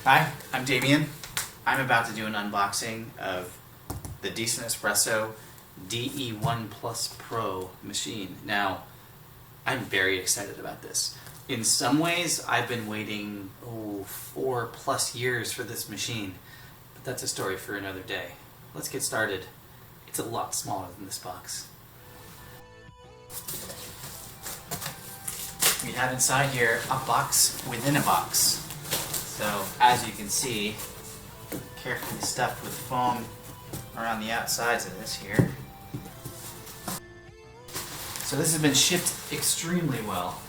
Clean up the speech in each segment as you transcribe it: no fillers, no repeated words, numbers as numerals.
Hi, I'm Damien. I'm about to do an unboxing of the Decent Espresso DE1 Pro machine. Now, I'm very excited about this. In some ways, I've been waiting 4+ years for this machine, but that's a story for another day. Let's get started. It's a lot smaller than this box. We have inside here a box within a box. So, as you can see, carefully stuffed with foam around the outsides of this here. So this has been shipped extremely well.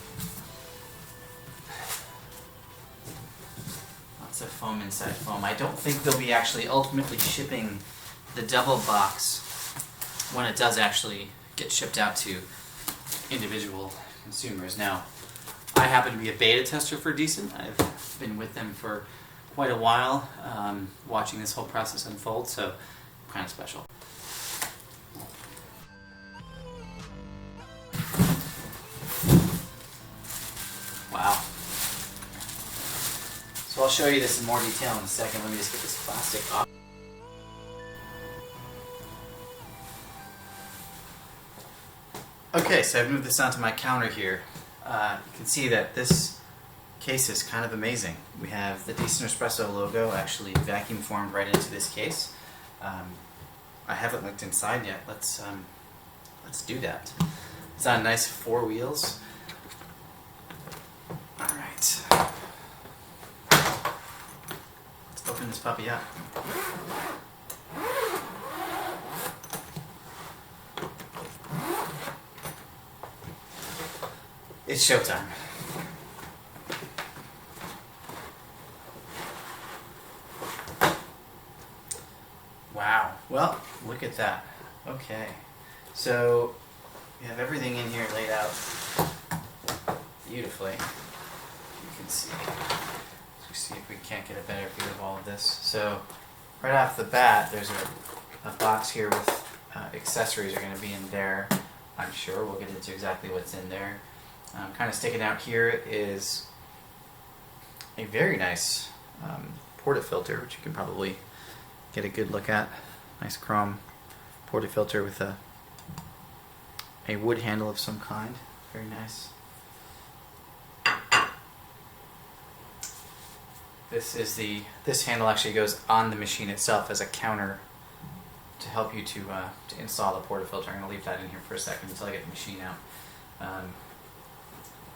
Lots of foam inside foam. I don't think they'll be actually ultimately shipping the double box when it does actually get shipped out to individual consumers. Now, I happen to be a beta tester for Decent. I've been with them for quite a while, watching this whole process unfold, so kind of special. Wow. So I'll show you this in more detail in a second. Let me just get this plastic off. Okay, so I've moved this onto my counter here. You can see that this case is kind of amazing. We have the Decent Espresso logo actually vacuum formed right into this case. I haven't looked inside yet. Let's do that. It's on nice 4 wheels. All right. Let's open this puppy up. It's showtime. Wow. Well, look at that. Okay. So, we have everything in here laid out beautifully. You can see. Let's see if we can't get a better view of all of this. So, right off the bat, there's a box here with accessories are going to be in there. I'm sure we'll get into exactly what's in there. Kind of sticking out here is a very nice portafilter, which you can probably get a good look at. Nice chrome portafilter with a wood handle of some kind. Very nice. This handle actually goes on the machine itself as a counter to help you to install the portafilter. I'm going to leave that in here for a second until I get the machine out.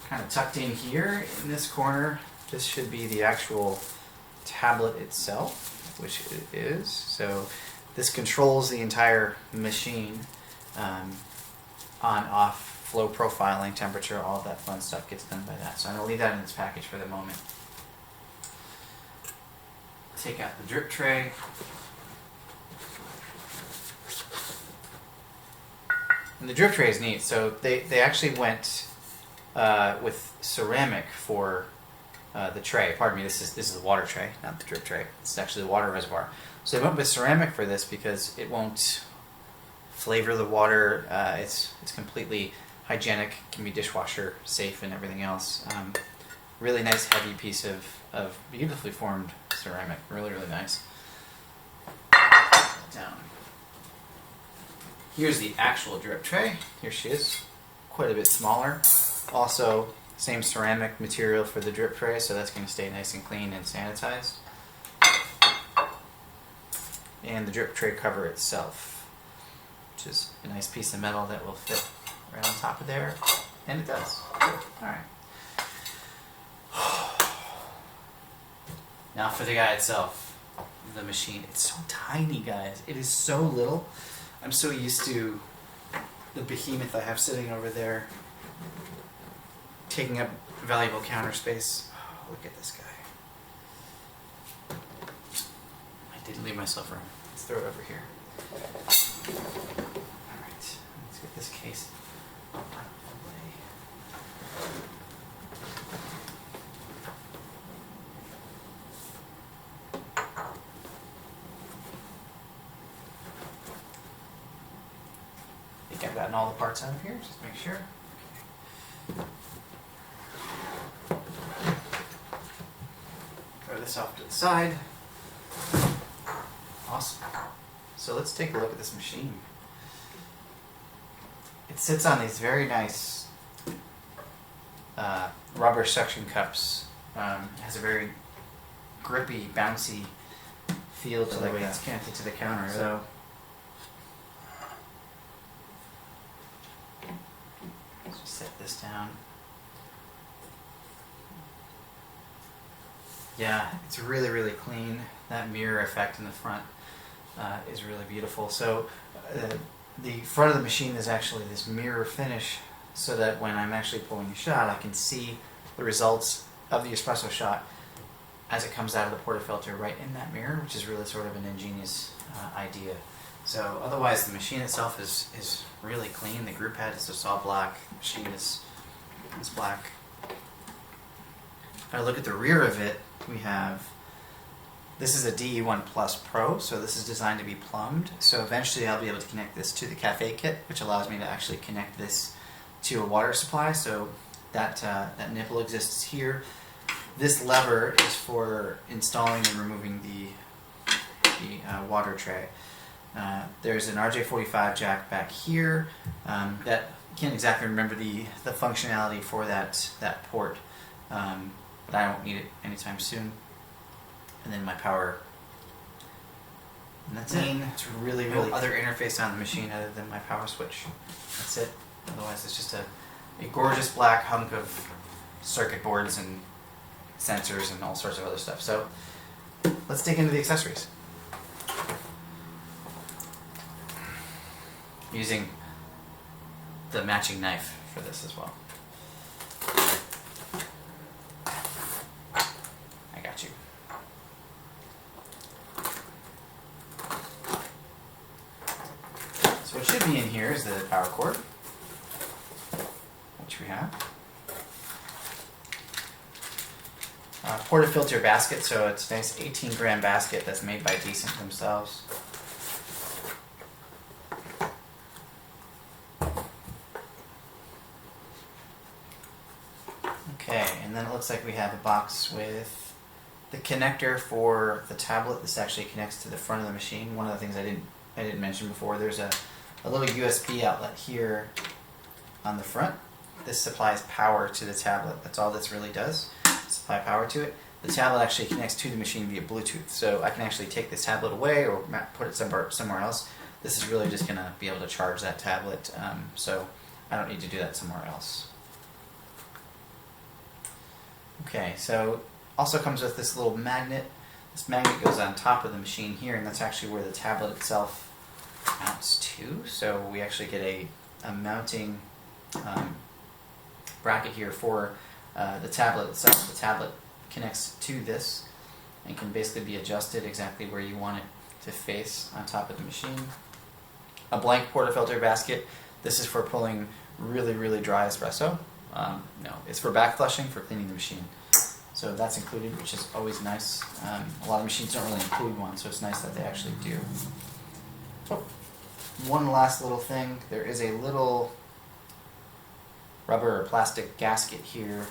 Kind of tucked in here in this corner, this should be the actual tablet itself, which it is. So this controls the entire machine, on, off, flow profiling, temperature, all of that fun stuff gets done by that. So I'm going to leave that in this package for the moment. Take out the drip tray. And the drip tray is neat. So they actually went with ceramic for the tray. Pardon me, this is the water tray, not the drip tray. It's actually the water reservoir. So they went with ceramic for this because it won't flavor the water. It's completely hygienic, can be dishwasher safe and everything else. Really nice heavy piece of beautifully formed ceramic. Really, really nice. Down. Here's the actual drip tray. Here she is, quite a bit smaller. Also, same ceramic material for the drip tray, so that's going to stay nice and clean and sanitized. And the drip tray cover itself, which is a nice piece of metal that will fit right on top of there, and it does. Alright. Now for the guy itself, the machine. It's so tiny, guys. It is so little. I'm so used to the behemoth I have sitting over there, taking up valuable counter space. Oh, look at this guy. I did leave myself room. Let's throw it over here. Alright, let's get this case out of the way. I think I've gotten all the parts out of here, just make sure. Okay. this off to the side. Awesome. So let's take a look at this machine. It sits on these very nice rubber suction cups. It has a very grippy, bouncy feel to the way it's connected to the counter. So let's just set this down. Yeah, it's really, really clean. That mirror effect in the front is really beautiful. So the front of the machine is actually this mirror finish, so that when I'm actually pulling a shot, I can see the results of the espresso shot as it comes out of the portafilter right in that mirror, which is really sort of an ingenious idea. So otherwise, the machine itself is really clean. The group head is just all black. The machine is black. If I look at the rear of it, we have, this is a DE1 Pro, so this is designed to be plumbed. So eventually I'll be able to connect this to the cafe kit, which allows me to actually connect this to a water supply. So that nipple exists here. This lever is for installing and removing the water tray. There's an RJ45 jack back here. That can't exactly remember the functionality for that port, but I won't need it anytime soon. And then my power. And that's it. It's really, really other interface on the machine other than my power switch. That's it. Otherwise, it's just a gorgeous black hunk of circuit boards and sensors and all sorts of other stuff. So let's dig into the accessories. Using the matching knife for this as well. I got you. So what should be in here is the power cord, which we have. Portafilter basket, so it's a nice 18-gram basket that's made by Decent themselves. Okay, and then it looks like we have a box with the connector for the tablet. This actually connects to the front of the machine. One of the things I didn't mention before, there's a little USB outlet here on the front. This supplies power to the tablet. That's all this really does. Supply power to it. The tablet actually connects to the machine via Bluetooth, so I can actually take this tablet away or put it somewhere else. This is really just going to be able to charge that tablet, so I don't need to do that somewhere else. Okay, so also comes with this little magnet. This magnet goes on top of the machine here, and that's actually where the tablet itself mounts to. So we actually get a mounting bracket here for the tablet itself. The tablet connects to this and can basically be adjusted exactly where you want it to face on top of the machine. A blank portafilter basket. This is for pulling really, really dry espresso. No, it's for back flushing, for cleaning the machine. So that's included, which is always nice. A lot of machines don't really include one, so it's nice that they actually do. Oh, one last little thing. There is a little rubber or plastic gasket here,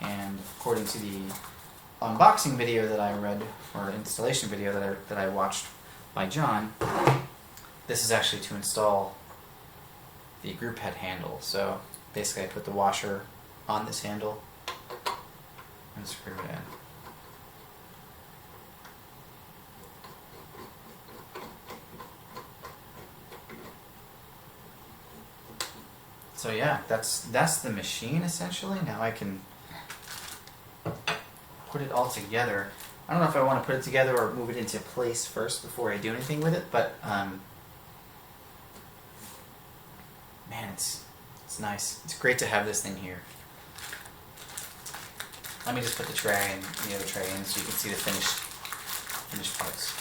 and according to the unboxing video that I read, or installation video that I watched by John, this is actually to install the group head handle. So basically I put the washer on this handle and screw it in. So yeah, that's the machine essentially. Now I can put it all together. I don't know if I want to put it together or move it into place first before I do anything with it, but man, it's nice. It's great to have this thing here. Let me just put the tray and the other tray in so you can see the finished parts.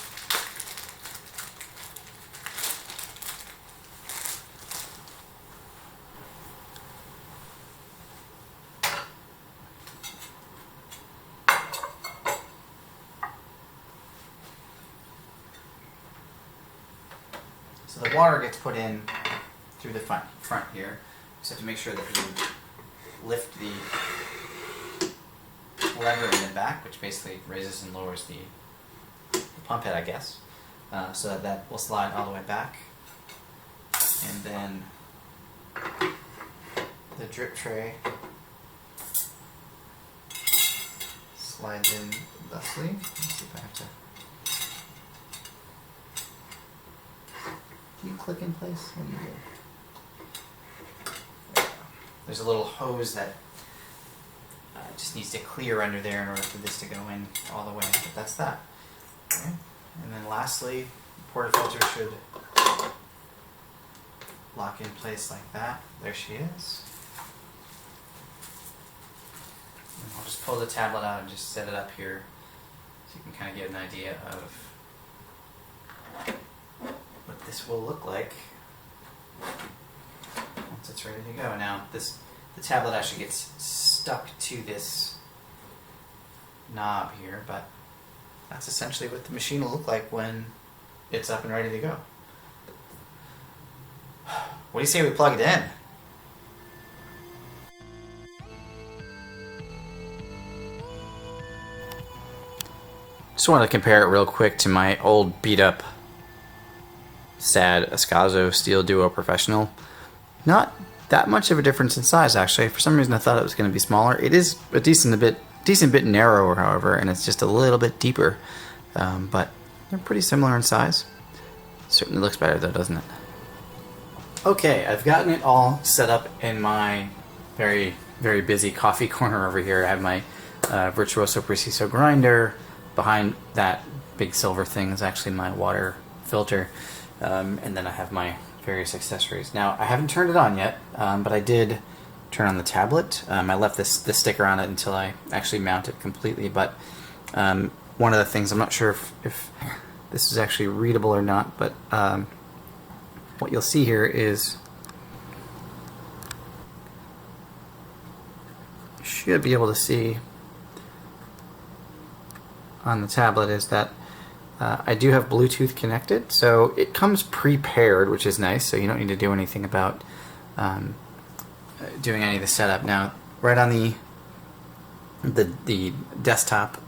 So the water gets put in through the front here. Just have to make sure that you lift the lever in the back, which basically raises and lowers the pump head, I guess, so that will slide all the way back. And then the drip tray slides in thusly. Let's see if I have to. Do you click in place? What do you do? There's a little hose that just needs to clear under there in order for this to go in all the way. But that's that. Okay. And then lastly, the portafilter should lock in place like that. There she is. And I'll just pull the tablet out and just set it up here so you can kind of get an idea of what this will look like once it's ready to go. Now the tablet actually gets stuck to this knob here, but that's essentially what the machine will look like when it's up and ready to go. What do you say we plug it in? Just wanted to compare it real quick to my old beat up sad Escazo Steel Duo Professional. Not that much of a difference in size, actually. For some reason I thought it was going to be smaller. It is a decent bit narrower, however, and it's just a little bit deeper. But they're pretty similar in size. Certainly looks better though, doesn't it? Okay, I've gotten it all set up in my very, very busy coffee corner over here. I have my Virtuoso Preciso grinder. Behind that big silver thing is actually my water filter. And then I have my various accessories. Now, I haven't turned it on yet, but I did turn on the tablet. I left the sticker on it until I actually mount it completely, but one of the things, I'm not sure if this is actually readable or not, but what you'll see here is you should be able to see on the tablet is that I do have Bluetooth connected, so it comes pre-paired, which is nice, so you don't need to do anything about doing any of the setup. Now, right on the desktop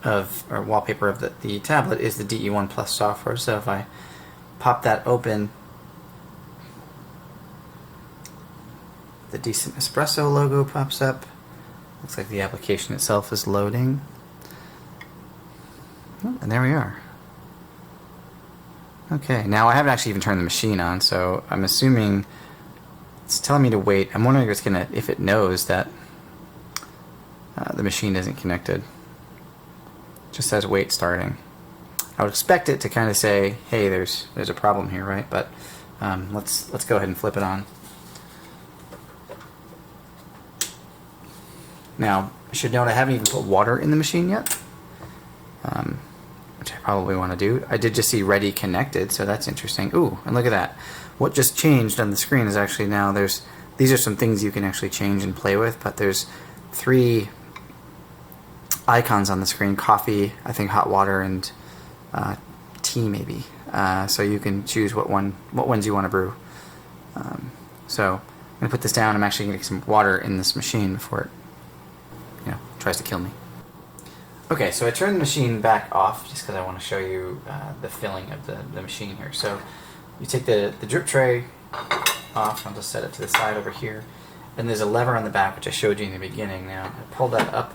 or wallpaper of the tablet is the DE1 Plus software, so if I pop that open, the Decent Espresso logo pops up. Looks like the application itself is loading. Oh, and there we are. Okay, now I haven't actually even turned the machine on, so I'm assuming it's telling me to wait. I'm wondering if it knows that the machine isn't connected. It just says wait starting. I would expect it to kind of say, hey, there's a problem here, right? But let's go ahead and flip it on. Now, I should note I haven't even put water in the machine yet, which I probably want to do. I did just see ready connected, so that's interesting. Ooh, and look at that. What just changed on the screen is actually now these are some things you can actually change and play with, but there's 3 icons on the screen: coffee, I think hot water, and tea maybe. So you can choose what ones you want to brew. So I'm going to put this down. I'm actually going to get some water in this machine before it tries to kill me. Okay, so I turned the machine back off just because I want to show you the filling of the machine here. So you take the drip tray off. I'll just set it to the side over here. And there's a lever on the back, which I showed you in the beginning. Now, I pull that up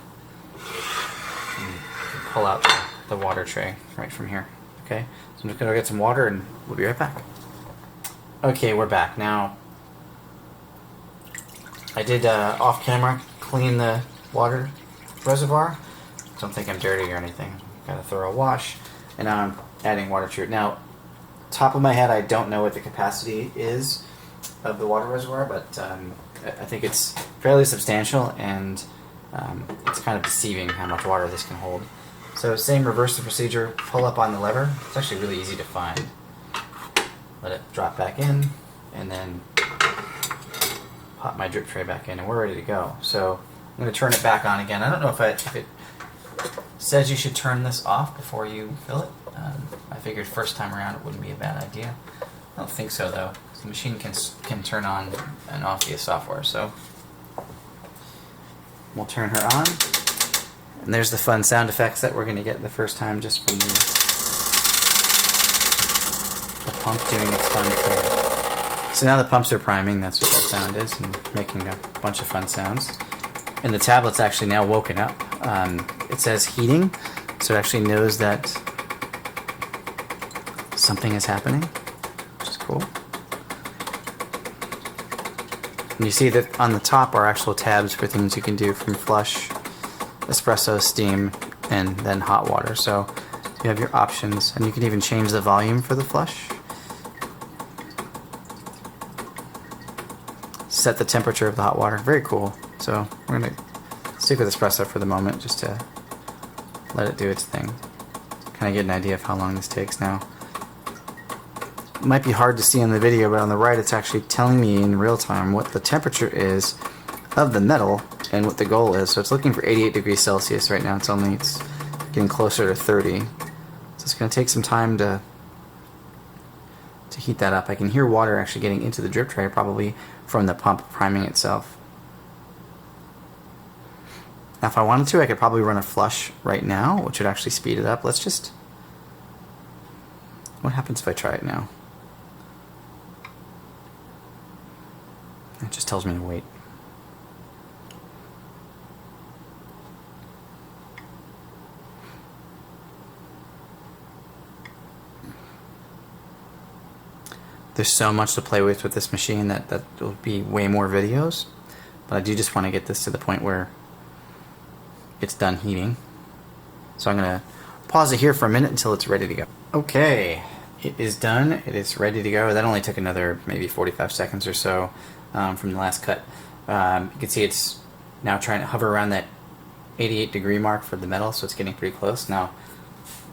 and pull out the water tray right from here. Okay, so I'm just going to get some water and we'll be right back. Okay, we're back. Now, I did off camera clean the water reservoir. Don't think I'm dirty or anything. Got a thorough wash, and now I'm adding water to it. Now, top of my head, I don't know what the capacity is of the water reservoir, but I think it's fairly substantial, and it's kind of deceiving how much water this can hold. So same reverse the procedure, pull up on the lever. It's actually really easy to find. Let it drop back in, and then pop my drip tray back in, and we're ready to go. So I'm going to turn it back on again. I don't know if it says you should turn this off before you fill it. I figured first time around it wouldn't be a bad idea. I don't think so though. The machine can turn on and off via software. So we'll turn her on, And there's the fun sound effects that we're going to get the first time just from the pump doing its fun thing. So now the pumps are priming, that's what that sound is, and making a bunch of fun sounds. And the tablet's actually now woken up. It says heating, so it actually knows that something is happening, which is cool. And you see that on the top are actual tabs for things you can do from flush, espresso, steam, and then hot water. So you have your options, and you can even change the volume for the flush. Set the temperature of the hot water. Very cool. So we're going to stick with espresso for the moment just to let it do its thing. Kind of get an idea of how long this takes now. It might be hard to see in the video, but on the right it's actually telling me in real time what the temperature is of the metal and what the goal is. So it's looking for 88 degrees Celsius right now. It's getting closer to 30. So it's going to take some time to heat that up. I can hear water actually getting into the drip tray, probably from the pump priming itself. Now if I wanted to, I could probably run a flush right now, which would actually speed it up. Let's just... What happens if I try it now? It just tells me to wait. There's so much to play with this machine that will be way more videos, but I do just want to get this to the point where it's done heating. So I'm going to pause it here for a minute until it's ready to go. Okay, it is done. It is ready to go. That only took another maybe 45 seconds or so from the last cut. You can see it's now trying to hover around that 88 degree mark for the metal, so it's getting pretty close. Now,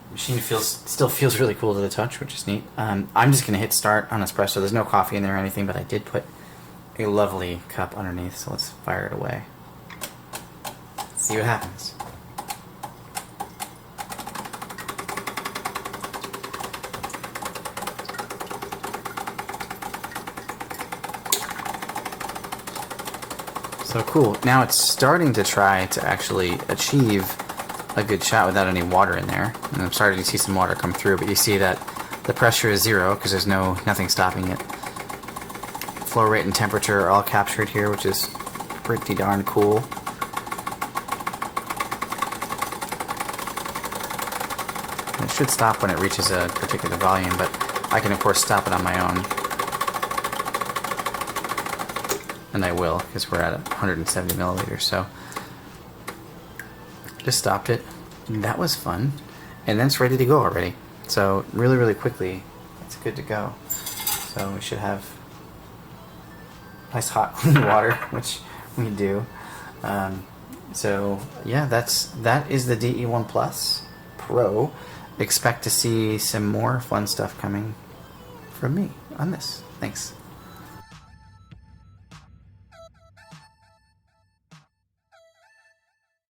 the machine still feels really cool to the touch, which is neat. I'm just going to hit start on espresso. There's no coffee in there or anything, but I did put a lovely cup underneath, so let's fire it away. See what happens. So cool. Now it's starting to try to actually achieve a good shot without any water in there. And I'm starting to see some water come through, but you see that the pressure is 0 because there's nothing stopping it. Flow rate and temperature are all captured here, which is pretty darn cool. And it should stop when it reaches a particular volume, but I can of course stop it on my own. And I will, because we're at 170 milliliters, so just stopped it. That was fun. And then it's ready to go already. So really quickly, it's good to go. So we should have nice hot clean water, which we do. So yeah, that is the DE1 Pro. Expect to see some more fun stuff coming from me on this. Thanks.